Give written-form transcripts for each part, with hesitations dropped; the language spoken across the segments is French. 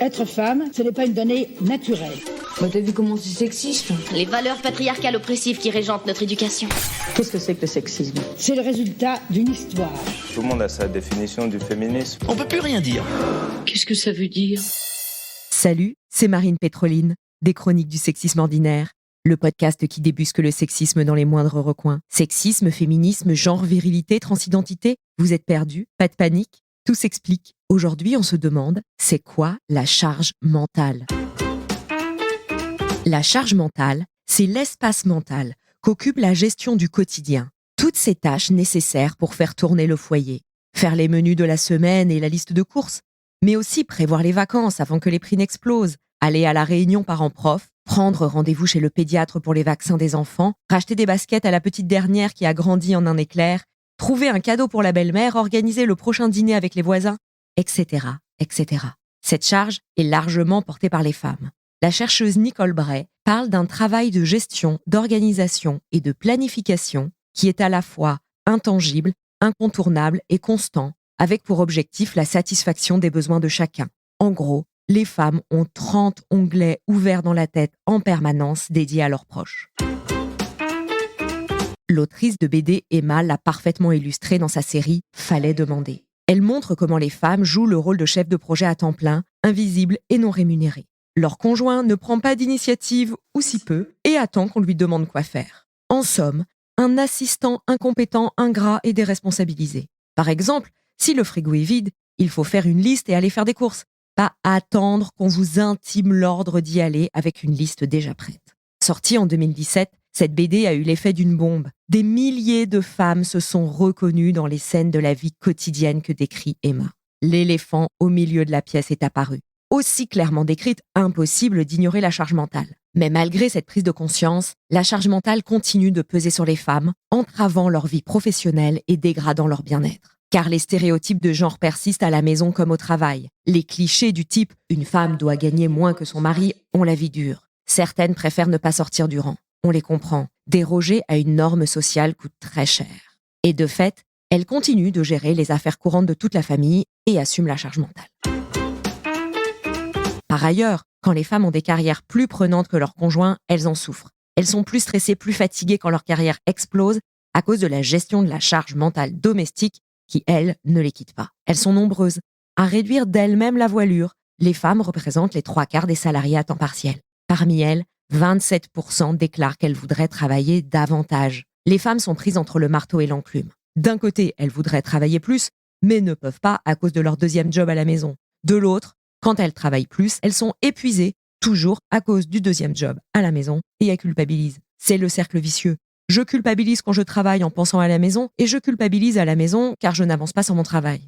Être femme, ce n'est pas une donnée naturelle. T'as vu comment c'est sexiste ? Les valeurs patriarcales oppressives qui régentent notre éducation. Qu'est-ce que c'est que le sexisme ? C'est le résultat d'une histoire. Tout le monde a sa définition du féminisme. On peut plus rien dire. Qu'est-ce que ça veut dire ? Salut, c'est Marine Pétroline, des Chroniques du sexisme ordinaire, le podcast qui débusque le sexisme dans les moindres recoins. Sexisme, féminisme, genre, virilité, transidentité, vous êtes perdus ? Pas de panique ? Tout s'explique. Aujourd'hui, on se demande, c'est quoi la charge mentale ? La charge mentale, c'est l'espace mental qu'occupe la gestion du quotidien. Toutes ces tâches nécessaires pour faire tourner le foyer. Faire les menus de la semaine et la liste de courses, mais aussi prévoir les vacances avant que les prix n'explosent, aller à la réunion parents-prof, prendre rendez-vous chez le pédiatre pour les vaccins des enfants, racheter des baskets à la petite dernière qui a grandi en un éclair, trouver un cadeau pour la belle-mère, organiser le prochain dîner avec les voisins, etc., etc. Cette charge est largement portée par les femmes. La chercheuse Nicole Bray parle d'un travail de gestion, d'organisation et de planification qui est à la fois intangible, incontournable et constant, avec pour objectif la satisfaction des besoins de chacun. En gros, les femmes ont 30 onglets ouverts dans la tête en permanence dédiés à leurs proches. L'autrice de BD Emma l'a parfaitement illustré dans sa série « Fallait demander ». Elle montre comment les femmes jouent le rôle de chef de projet à temps plein, invisible et non rémunéré. Leur conjoint ne prend pas d'initiative, ou si peu, et attend qu'on lui demande quoi faire. En somme, un assistant incompétent, ingrat et déresponsabilisé. Par exemple, si le frigo est vide, il faut faire une liste et aller faire des courses. Pas attendre qu'on vous intime l'ordre d'y aller avec une liste déjà prête. Sortie en 2017, cette BD a eu l'effet d'une bombe. Des milliers de femmes se sont reconnues dans les scènes de la vie quotidienne que décrit Emma. L'éléphant au milieu de la pièce est apparu. Aussi clairement décrite, impossible d'ignorer la charge mentale. Mais malgré cette prise de conscience, la charge mentale continue de peser sur les femmes, entravant leur vie professionnelle et dégradant leur bien-être. Car les stéréotypes de genre persistent à la maison comme au travail. Les clichés du type « une femme doit gagner moins que son mari » ont la vie dure. Certaines préfèrent ne pas sortir du rang. On les comprend. Déroger à une norme sociale coûte très cher. Et de fait, elles continuent de gérer les affaires courantes de toute la famille et assument la charge mentale. Par ailleurs, quand les femmes ont des carrières plus prenantes que leurs conjoints, elles en souffrent. Elles sont plus stressées, plus fatiguées quand leur carrière explose à cause de la gestion de la charge mentale domestique qui, elles, ne les quitte pas. Elles sont nombreuses à réduire d'elles-mêmes la voilure. Les femmes représentent les 3/4 des salariés à temps partiel. Parmi elles, 27% déclarent qu'elles voudraient travailler davantage. Les femmes sont prises entre le marteau et l'enclume. D'un côté, elles voudraient travailler plus, mais ne peuvent pas à cause de leur deuxième job à la maison. De l'autre, quand elles travaillent plus, elles sont épuisées, toujours à cause du deuxième job à la maison, et elles culpabilisent. C'est le cercle vicieux. Je culpabilise quand je travaille en pensant à la maison, et je culpabilise à la maison car je n'avance pas sur mon travail.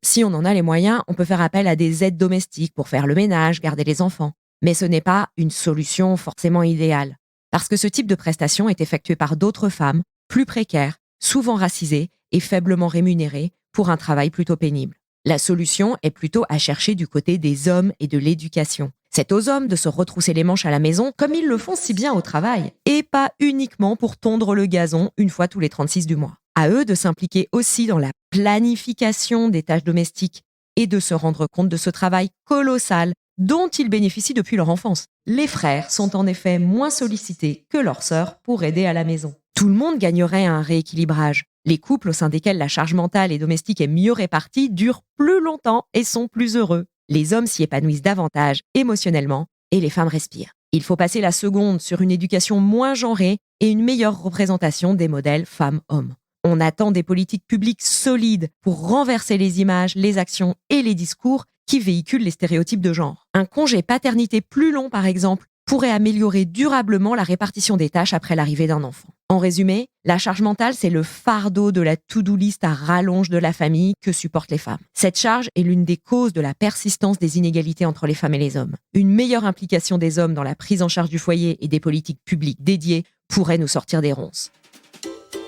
Si on en a les moyens, on peut faire appel à des aides domestiques pour faire le ménage, garder les enfants. Mais ce n'est pas une solution forcément idéale. Parce que ce type de prestation est effectué par d'autres femmes, plus précaires, souvent racisées et faiblement rémunérées pour un travail plutôt pénible. La solution est plutôt à chercher du côté des hommes et de l'éducation. C'est aux hommes de se retrousser les manches à la maison comme ils le font si bien au travail, et pas uniquement pour tondre le gazon une fois tous les 36 du mois. À eux de s'impliquer aussi dans la planification des tâches domestiques et de se rendre compte de ce travail colossal dont ils bénéficient depuis leur enfance. Les frères sont en effet moins sollicités que leurs sœurs pour aider à la maison. Tout le monde gagnerait à un rééquilibrage. Les couples au sein desquels la charge mentale et domestique est mieux répartie durent plus longtemps et sont plus heureux. Les hommes s'y épanouissent davantage émotionnellement et les femmes respirent. Il faut passer la seconde sur une éducation moins genrée et une meilleure représentation des modèles femmes-hommes. On attend des politiques publiques solides pour renverser les images, les actions et les discours qui véhiculent les stéréotypes de genre. Un congé paternité plus long, par exemple, pourrait améliorer durablement la répartition des tâches après l'arrivée d'un enfant. En résumé, la charge mentale, c'est le fardeau de la to-do list à rallonge de la famille que supportent les femmes. Cette charge est l'une des causes de la persistance des inégalités entre les femmes et les hommes. Une meilleure implication des hommes dans la prise en charge du foyer et des politiques publiques dédiées pourrait nous sortir des ronces.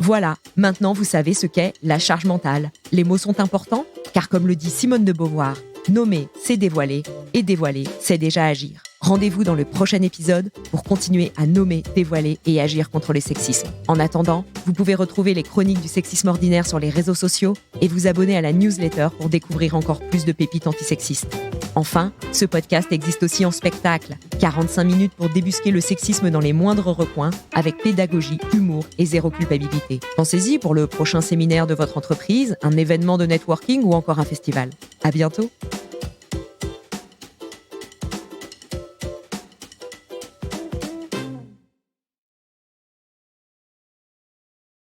Voilà, maintenant vous savez ce qu'est la charge mentale. Les mots sont importants, car comme le dit Simone de Beauvoir, nommer, c'est dévoiler, et dévoiler, c'est déjà agir. Rendez-vous dans le prochain épisode pour continuer à nommer, dévoiler et agir contre les sexismes. En attendant, vous pouvez retrouver les chroniques du sexisme ordinaire sur les réseaux sociaux et vous abonner à la newsletter pour découvrir encore plus de pépites antisexistes. Enfin, ce podcast existe aussi en spectacle. 45 minutes pour débusquer le sexisme dans les moindres recoins avec pédagogie, humour et zéro culpabilité. Pensez-y pour le prochain séminaire de votre entreprise, un événement de networking ou encore un festival. À bientôt!